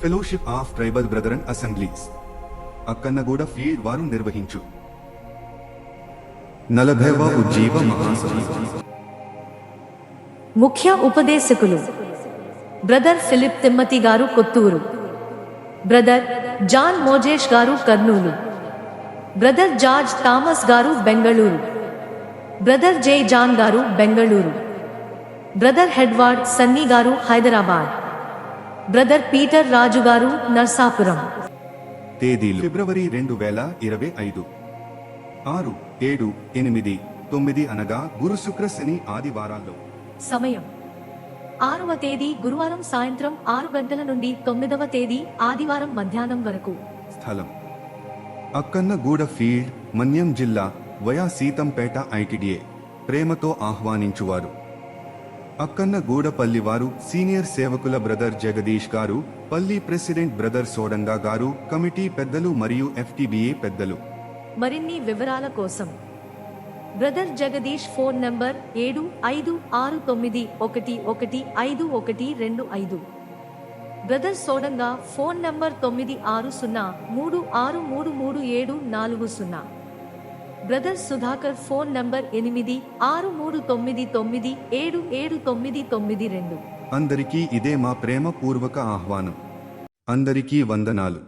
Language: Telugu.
Fellowship of tribal brethren assemblies Akkannaguda field వారు నిర్వహించు 40వ ఉజ్జీవ మహాసభ. ముఖ్య ఉపదేశకులు బ్రదర్ ఫిలిప్ తిమ్మతి గారు కొత్తూరు, బ్రదర్ జాన్ మోజేష్ గారు కర్నూలు, బ్రదర్ జార్జ్ థామస్ గారు బెంగళూరు, బ్రదర్ జే జాన్ గారు బెంగళూరు, బ్రదర్ హెడ్వార్డ్ సన్నీ గారు హైదరాబాద్, బ్రదర్ పీటర్ రాజు గారు నర్సాపురం. తేదీలు ఫిబ్రవరి 2025 6, 7, 8, 9 అనగా గురు శుక్ర శని ఆదివారాల్లో. సమయం 6వ తేదీ గురువారం సాయంత్రం 6 గంటల నుండి 9వ తేదీ ఆదివారం మధ్యాహ్నం వరకు. స్థలం అక్కన్నగూడ ఫీల్డ్, మన్యం జిల్లా, వయా సీతంపేట ఐటిడిఏ. ప్రేమతో ఆహ్వానించువారు అక్కన్నగూడ పల్లివారు సీనియర్ సేవకుల బ్రదర్ జగదీష్ గారు, పల్లి ప్రెసిడెంట్ బ్రదర్ సోడంగా గారు, కమిటీ పెద్దలు మరియు FTBA పెద్దలు. మరిన్ని వివరాల కోసం brother Jagadish phone number 7569115125, brother Sodanga phone number 9603633740, brother Sudhakar phone number 8639977992. అందరికీ ఇదే మా ప్రేమ పూర్వక ఆహ్వానం. అందరికీ వందనాలు.